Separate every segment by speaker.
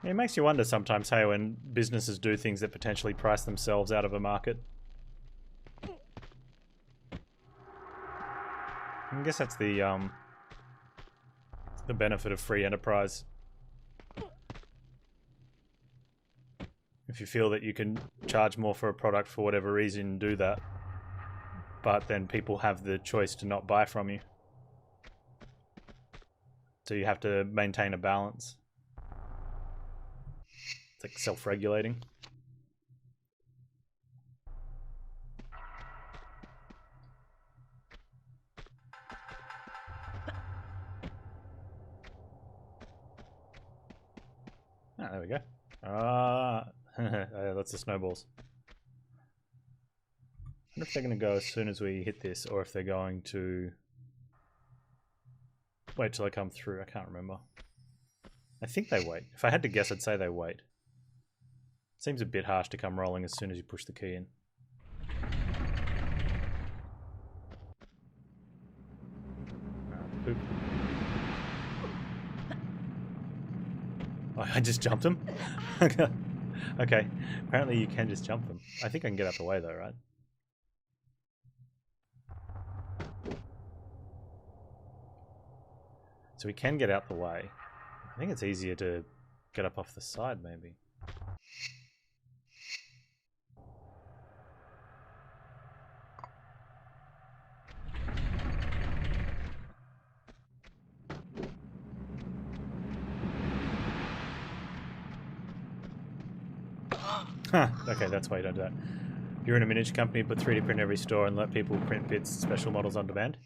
Speaker 1: It makes you wonder sometimes, hey, when businesses do things that potentially price themselves out of a market. I guess that's the benefit of free enterprise. If you feel that you can charge more for a product for whatever reason, do that. But then people have the choice to not buy from you. So you have to maintain a balance. It's like self-regulating. Ah, there we go. That's the snowballs. I wonder if they're going to go as soon as we hit this, or if they're going to wait till I come through. I can't remember. I think they wait. If I had to guess, I'd say they wait. Seems a bit harsh to come rolling as soon as you push the key in. Poop. Oh, I just jumped them? Okay. Apparently you can just jump them. I think I can get out the way though, right? So we can get out the way. I think it's easier to get up off the side, maybe. Huh, okay, that's why you don't do that. You're in a miniature company, put 3D print every store and let people print bits, special models on demand.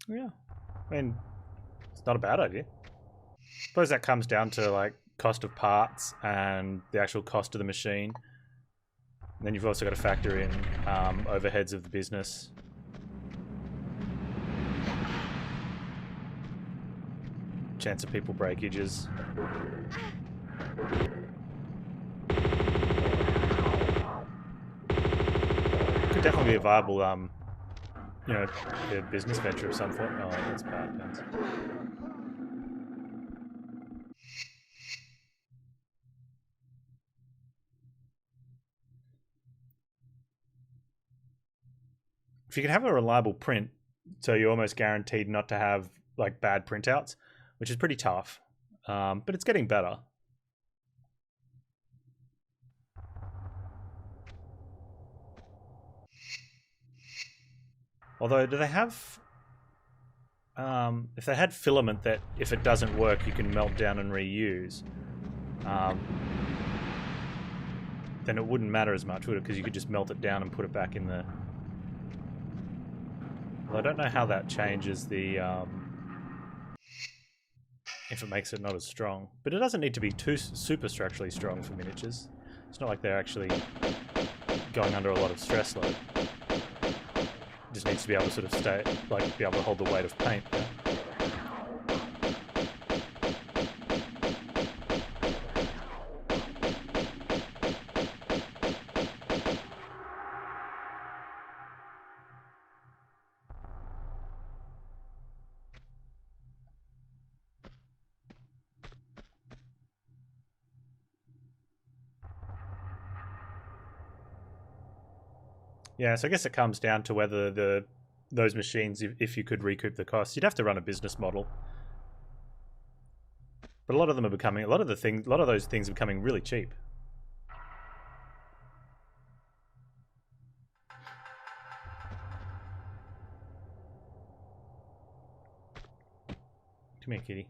Speaker 1: Yeah, I mean, it's not a bad idea. I suppose that comes down to like cost of parts and the actual cost of the machine. And then you've also got to factor in overheads of the business. Chance of people breakages. Could definitely be a viable, you know, a business venture of some form. Oh, that's bad, Panz. If you could have a reliable print, so you're almost guaranteed not to have like bad printouts, which is pretty tough, but it's getting better. Although, do they have... if they had filament that, if it doesn't work, you can melt down and reuse, then it wouldn't matter as much, would it? Because you could just melt it down and put it back in the... Well, I don't know how that changes the... if it makes it not as strong. But it doesn't need to be too super structurally strong for miniatures. It's not like they're actually going under a lot of stress load. It just needs to be able to sort of stay, like, be able to hold the weight of paint. Yeah? Yeah, so I guess it comes down to whether those machines, if you could recoup the costs, you'd have to run a business model. But a lot of them are becoming, a lot of those things are becoming really cheap. Come here, kitty.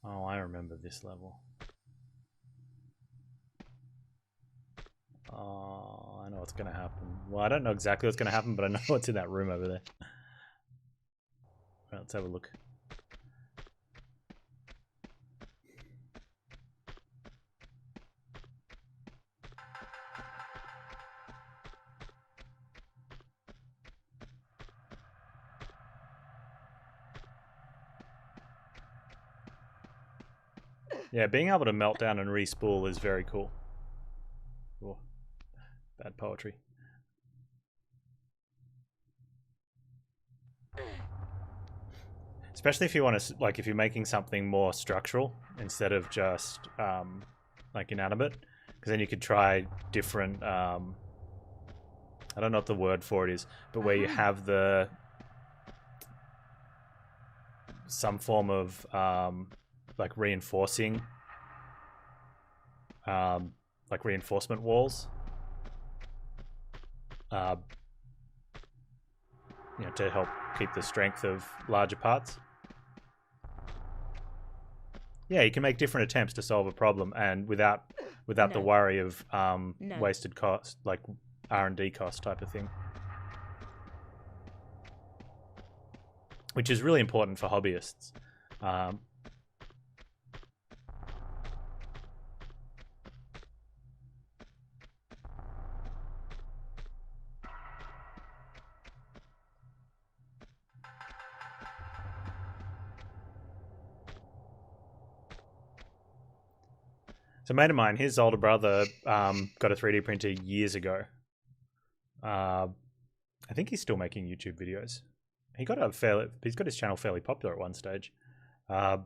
Speaker 1: Oh, I remember this level. Oh, I know what's going to happen. Well, I don't know exactly what's going to happen, but I know what's in that room over there. Right, let's have a look. Yeah, being able to melt down and respool is very cool. Oh, bad poetry. Especially if you want to, like, if you're making something more structural instead of just like inanimate, because then you could try different. I don't know what the word for it is, but where you have some form of like reinforcing, like reinforcement walls, you know, to help keep the strength of larger parts. Yeah, you can make different attempts to solve a problem, and without the worry of wasted cost, like R&D cost type of thing, which is really important for hobbyists. So a mate of mine, his older brother got a 3D printer years ago. I think he's still making YouTube videos. He's got his channel fairly popular at one stage. Like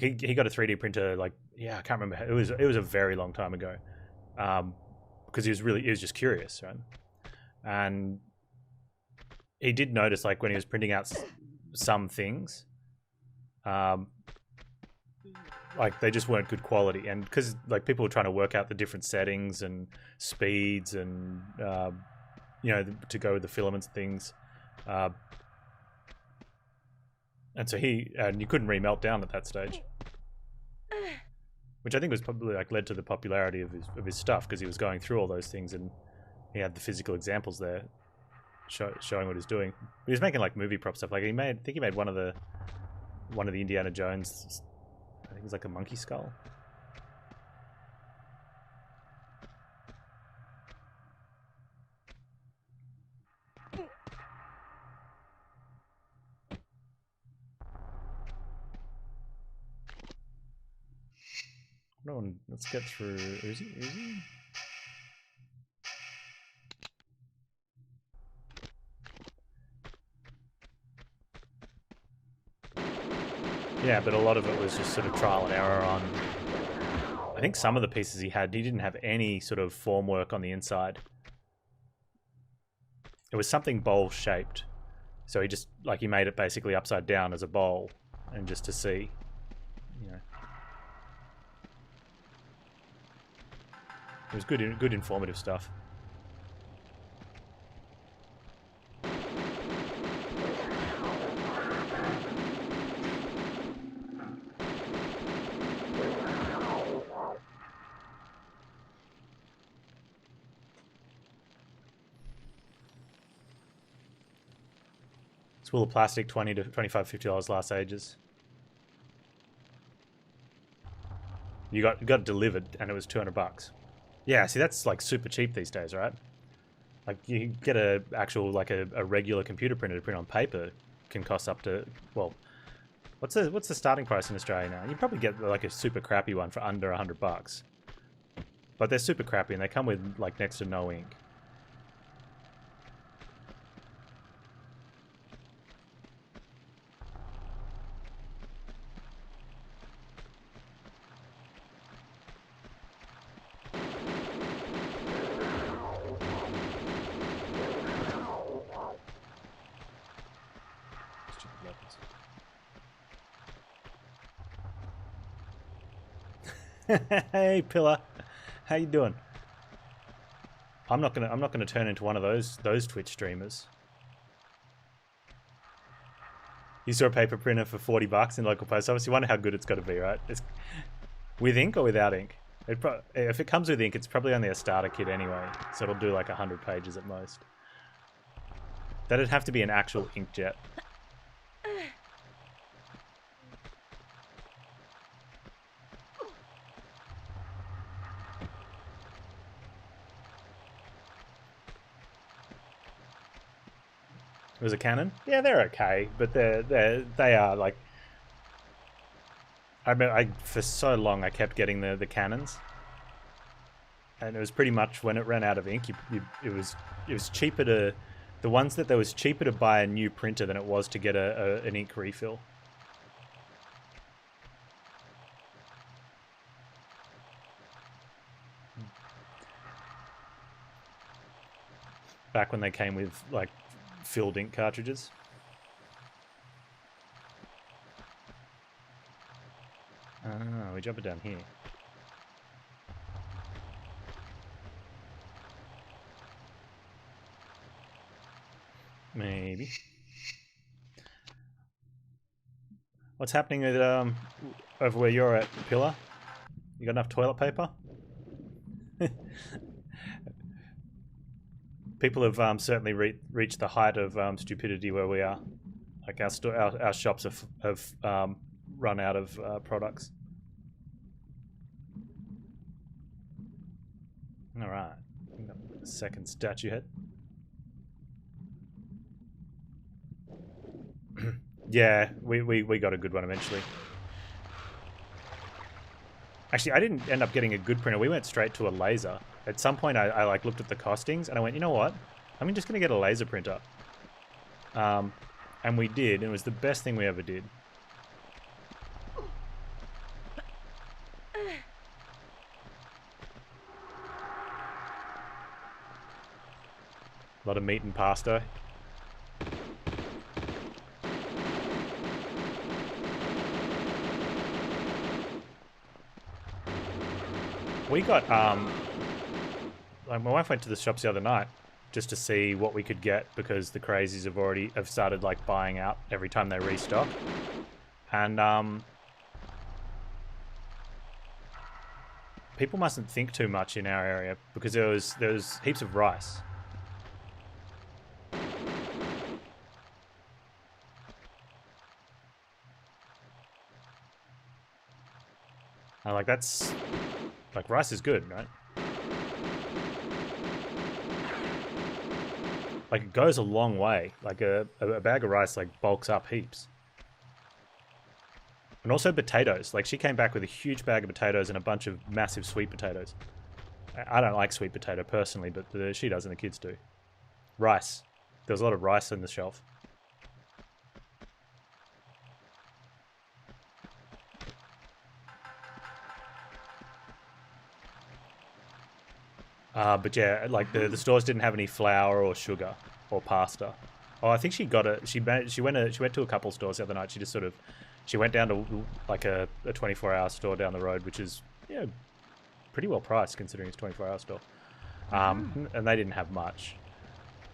Speaker 1: he got a 3D printer, like, yeah, I can't remember. It was a very long time ago, because he was just curious, right? And he did notice, like, when he was printing out some things, like, they just weren't good quality, and because, like, people were trying to work out the different settings and speeds and you know, to go with the filaments and things, and so you couldn't remelt down at that stage, which I think was probably, like, led to the popularity of his stuff, because he was going through all those things and he had the physical examples there showing what he's doing. But he was making, like, movie prop stuff. Like, I think he made one of the Indiana Jones. I think it was like a monkey skull. Let's get through Uzi. Yeah, but a lot of it was just sort of trial and error on. I think some of the pieces he didn't have any sort of formwork on the inside. It was something bowl shaped, so he made it basically upside down as a bowl, and just to see, you know. It was good informative stuff. Spool of plastic, $20 to $25, $50 last ages. You got it delivered, and it was $200. Yeah, see, that's, like, super cheap these days, right? Like, you get a regular computer printer to print on paper can cost up to, well, what's the starting price in Australia now? You probably get, like, a super crappy one for under $100, but they're super crappy and they come with, like, next to no ink. Hey, Pillar, how you doing? I'm not gonna turn into one of those Twitch streamers. You saw a paper printer for $40 in local post office. You wonder how good it's got to be, right? It's with ink or without ink. If it comes with ink, it's probably only a starter kit anyway, so it'll do like 100 pages at most. That'd have to be an actual inkjet. It was a cannon. Yeah, they're okay, but they are like. I remember for so long I kept getting the cannons, and it was pretty much when it ran out of ink. It was cheaper to the ones that there was cheaper to buy a new printer than it was to get an ink refill. Back when they came with like filled ink cartridges. Ah, we jump it down here. Maybe. What's happening with over where you're at, Pillar? You got enough toilet paper? People have certainly reached the height of stupidity where we are. Like our shops have run out of products. All right, second statue head. Yeah, we got a good one eventually. Actually, I didn't end up getting a good printer. We went straight to a laser. At some point, I like looked at the costings and I went, you know what? I'm just going to get a laser printer. And we did. And it was the best thing we ever did. A lot of meat and pasta. We got, like my wife went to the shops the other night just to see what we could get because the crazies have started like buying out every time they restock. And people mustn't think too much in our area because there was heaps of rice. And like that's like rice is good, right? Like it goes a long way. Like a bag of rice like bulks up heaps. And also potatoes. Like she came back with a huge bag of potatoes and a bunch of massive sweet potatoes. I don't like sweet potato personally, but she does and the kids do. Rice. There was a lot of rice on the shelf. But yeah, like the stores didn't have any flour or sugar or pasta. Oh, I think she got it. She went to a couple stores the other night. She went down to like a 24-hour store down the road, which is pretty well priced considering it's a 24-hour store. And they didn't have much.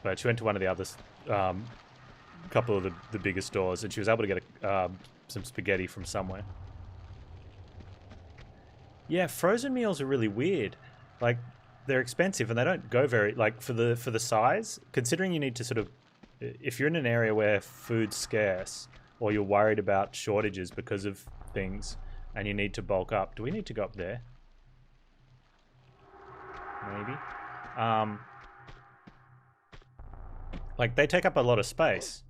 Speaker 1: But she went to one of the others, couple of the bigger stores, and she was able to get some spaghetti from somewhere. Yeah, frozen meals are really weird. Like they're expensive and they don't go very like for the size. Considering you need to sort of, if you're in an area where food's scarce or you're worried about shortages because of things and you need to bulk up. Do we need to go up there? Maybe. Like they take up a lot of space.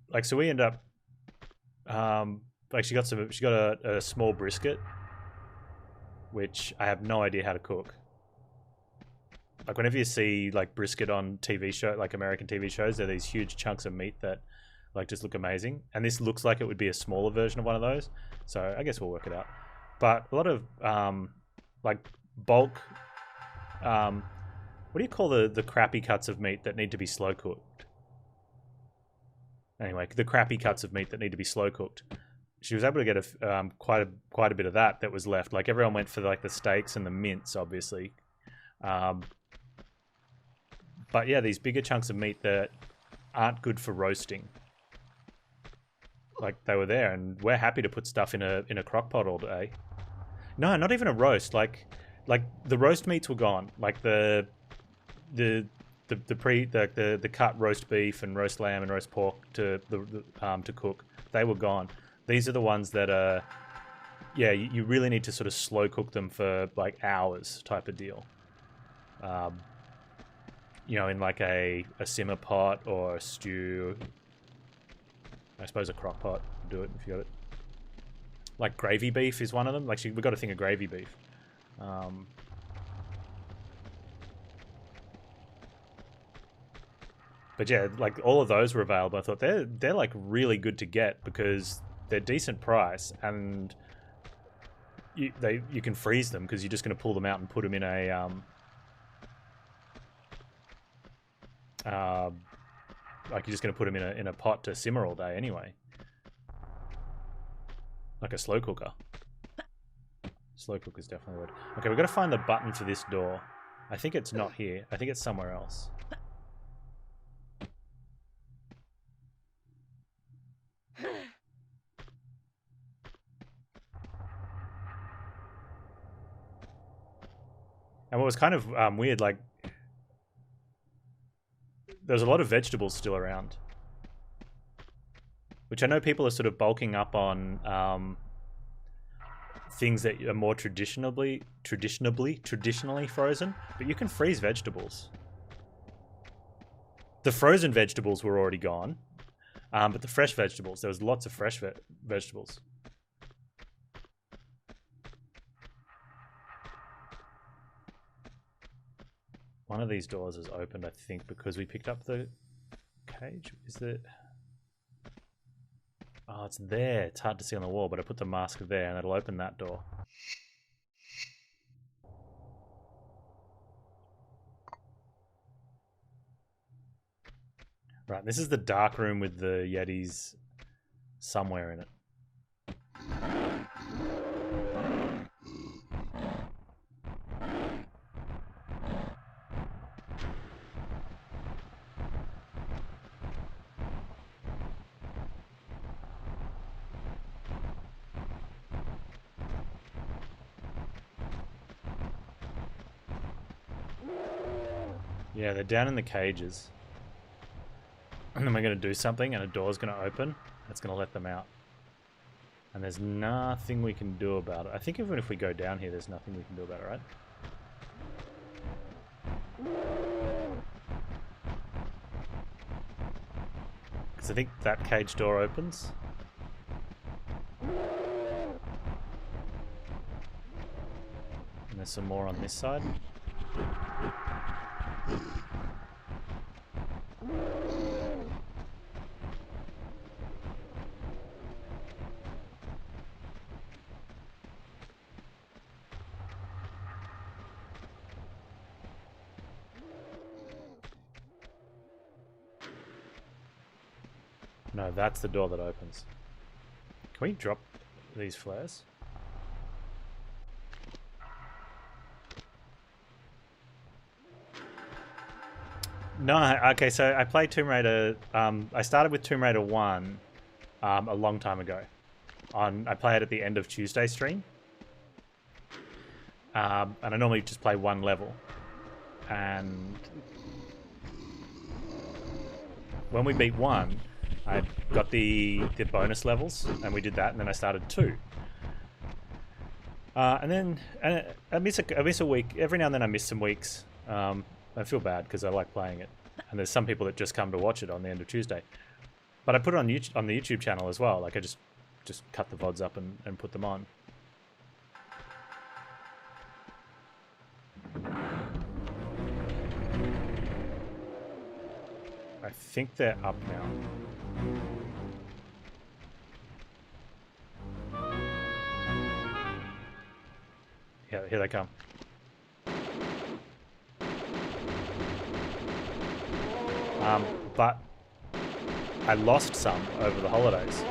Speaker 1: Like so we end up like she got a small brisket, which I have no idea how to cook. Like whenever you see like brisket on TV show, like American TV shows, they're these huge chunks of meat that like just look amazing. And this looks like it would be a smaller version of one of those. So I guess we'll work it out. But a lot of like bulk, what do you call the crappy cuts of meat that need to be slow cooked? Anyway, the crappy cuts of meat that need to be slow cooked. She was able to get quite a bit of that was left. Like everyone went for like the steaks and the mince, obviously. But yeah, these bigger chunks of meat that aren't good for roasting. Like they were there, and we're happy to put stuff in a crock pot all day. No, not even a roast. Like the roast meats were gone. Like the cut roast beef and roast lamb and roast pork to cook. They were gone. These are the ones that are, yeah, you really need to sort of slow cook them for like hours type of deal. you know, in like a simmer pot or a stew. I suppose a crock pot would do it if you got it. Like gravy beef is one of them. Like we've got a thing of gravy beef. But yeah, like all of those were available. I thought they're like really good to get because they're decent price and you can freeze them because you're just going to pull them out and put them in a like you're just going to put them in a pot to simmer all day anyway, like a slow cooker. Slow cooker's definitely good. Okay, we've got to find the button for this door. I think it's not here. I think it's somewhere else. And what was kind of weird, like, there's a lot of vegetables still around. Which I know people are sort of bulking up on things that are more traditionally frozen, but you can freeze vegetables. The frozen vegetables were already gone, but the fresh vegetables, there was lots of fresh vegetables. One of these doors is opened, I think, because we picked up the cage. Is it? Oh, it's there. It's hard to see on the wall, but I put the mask there and it'll open that door. Right, this is the dark room with the Yetis somewhere in it. Yeah, they're down in the cages. And then we're going to do something and a door's going to open. That's going to let them out. And there's nothing we can do about it. I think even if we go down here, there's nothing we can do about it, right? Because I think that cage door opens. And there's some more on this side. No, that's the door that opens. Can we drop these flares? No, okay, so I played Tomb Raider, I started with Tomb Raider 1 a long time ago. I play it at the end of Tuesday stream. And I normally just play one level. And when we beat 1, I got the bonus levels, and we did that, and then I started 2. And then I miss a week. Every now and then I miss some weeks. I feel bad because I like playing it. And there's some people that just come to watch it on the end of Tuesday. But I put it on the YouTube channel as well. Like I just cut the VODs up and put them on. I think they're up now. Yeah, here they come. But I lost some over the holidays.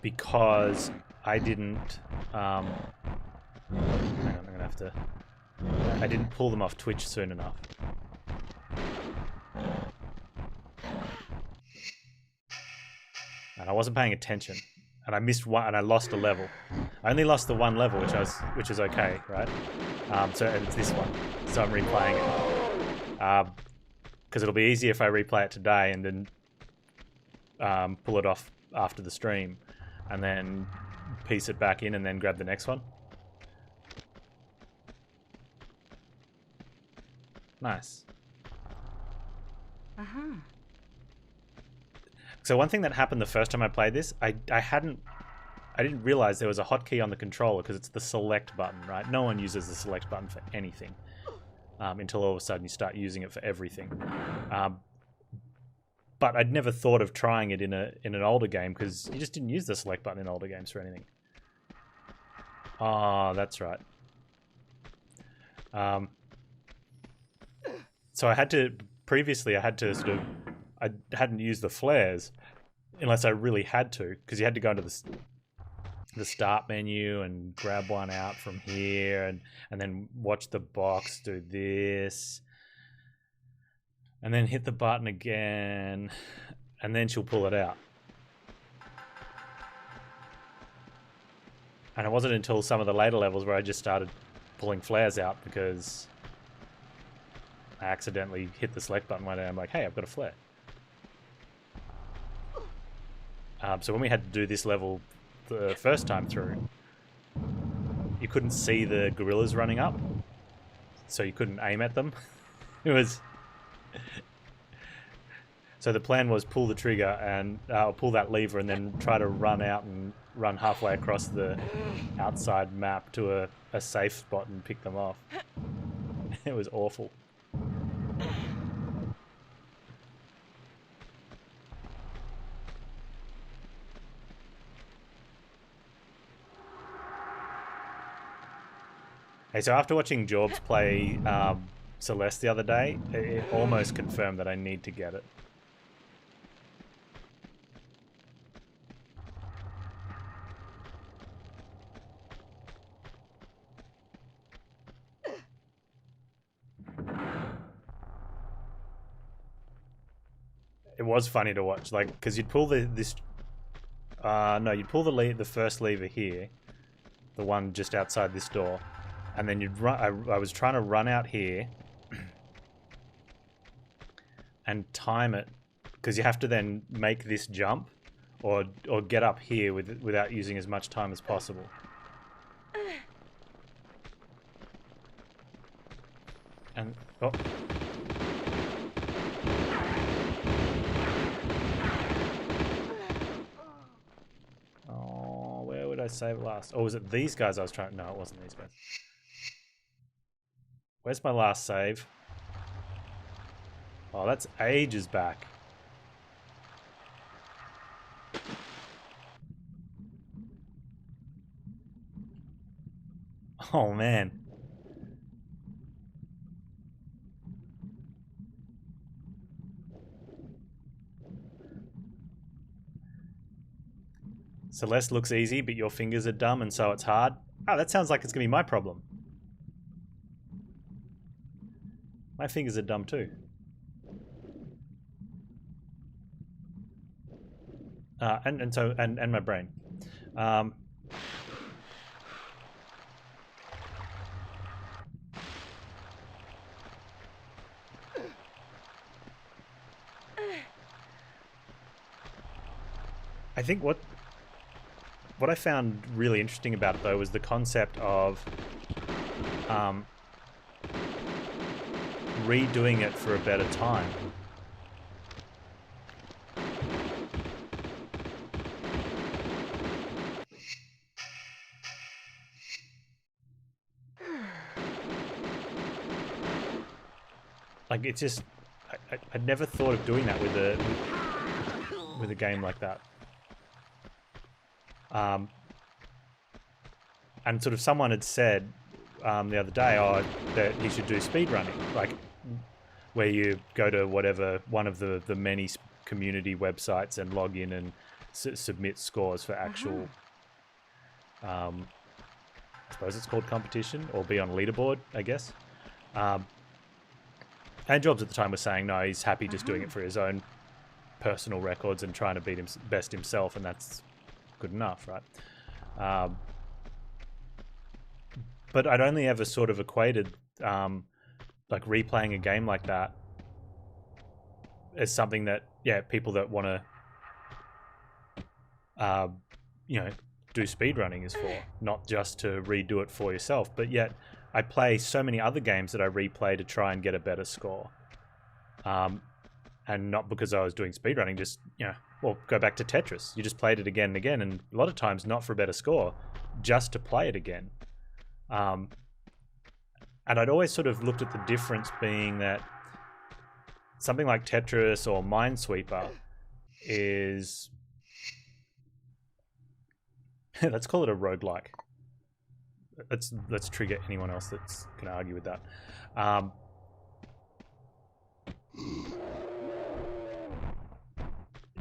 Speaker 1: Because I didn't... hang on, I'm gonna have to... I didn't pull them off Twitch soon enough. And I wasn't paying attention. And I missed one, and I lost a level. I only lost the one level, which is okay, right? So it's this one. So I'm replaying it. Because it'll be easier if I replay it today and then pull it off after the stream, and then piece it back in and then grab the next one. Nice.
Speaker 2: Uh-huh.
Speaker 1: So one thing that happened the first time I played this, I didn't realize there was a hotkey on the controller because it's the select button, right? No one uses the select button for anything until all of a sudden you start using it for everything. But I'd never thought of trying it in an older game because you just didn't use the select button in older games for anything. Oh, that's right. So I had to sort of, I hadn't used the flares unless I really had to, because you had to go into the start menu and grab one out from here and then watch the box do this and then hit the button again and then she'll pull it out. And it wasn't until some of the later levels where I just started pulling flares out because I accidentally hit the select button one day. I'm like, hey, I've got a flare. So when we had to do this level the first time through, you couldn't see the gorillas running up, so you couldn't aim at them. It was... So the plan was pull the trigger and pull that lever and then try to run out and run halfway across the outside map to a safe spot and pick them off. It was awful. Hey, so after watching Jorbs play Celeste the other day, it almost confirmed that I need to get it. It was funny to watch, like, because you'd pull you'd pull the first lever here, the one just outside this door, and then you'd run. I was trying to run out here and time it, because you have to then make this jump or get up here without using as much time as possible. And oh. Where would I save last? Oh, was it these guys I was trying? No, it wasn't these guys. Where's my last save? Oh, that's ages back. Oh, man. Celeste looks easy, but your fingers are dumb and so it's hard. Oh, that sounds like it's going to be my problem. My fingers are dumb too. And my brain. I think what I found really interesting about it though was the concept of redoing it for a better time. Like, it's just I'd never thought of doing that with a game like that. And sort of someone had said the other day, that he should do speedrunning, like where you go to one of the many community websites and log in and submit scores for actual, I suppose it's called competition, or be on leaderboard, I guess. And Jobs at the time was saying no, he's happy just doing it for his own personal records and trying to beat best himself, and that's good enough, right? But I'd only ever sort of equated like replaying a game like that as something that, yeah, people that want to do speedrunning is for, not just to redo it for yourself. But yet I play so many other games that I replay to try and get a better score. And not because I was doing speedrunning, just, you know, well, go back to Tetris. You just played it again and again, and a lot of times not for a better score, just to play it again. And I'd always sort of looked at the difference being that something like Tetris or Minesweeper is... let's call it a roguelike. Let's trigger anyone else that's going to argue with that.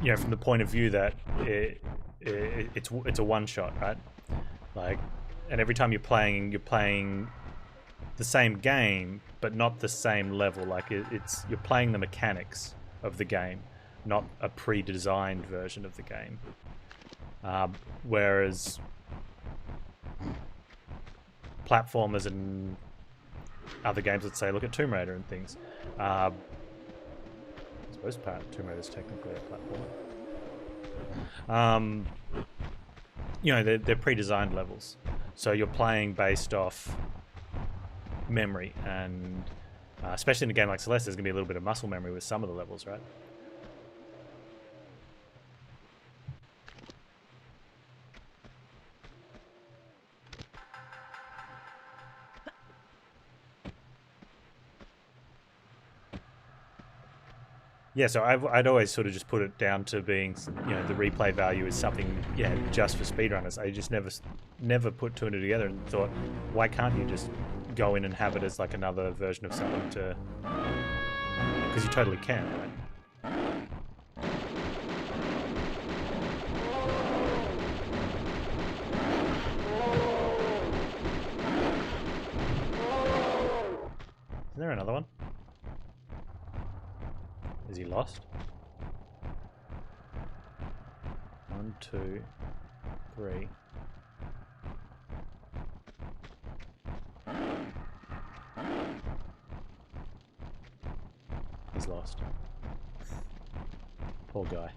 Speaker 1: You know, from the point of view that it's a one shot, right? Like, and every time you're playing the same game, but not the same level. Like you're playing the mechanics of the game, not a pre-designed version of the game. Whereas platformers and other games, let's say, look at Tomb Raider and things. I suppose Tomb Raider is technically a platformer. You know, they're pre-designed levels, so you're playing based off memory, and especially in a game like Celeste, there's going to be a little bit of muscle memory with some of the levels, right? Yeah, so I'd always sort of just put it down to being, you know, the replay value is something, yeah, just for speedrunners. I just never put two and two together and thought, why can't you just go in and have it as like another version of something to... Because you totally can, right? Is there another one? Is he lost? 1, 2, 3. He's lost. Poor guy.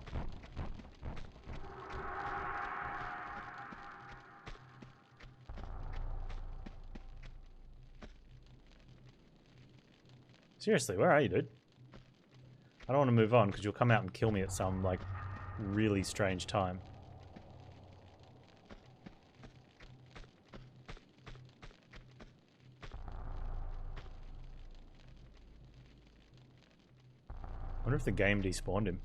Speaker 1: Seriously, where are you, dude? I don't want to move on because you'll come out and kill me at some, like, really strange time. I wonder if the game despawned him.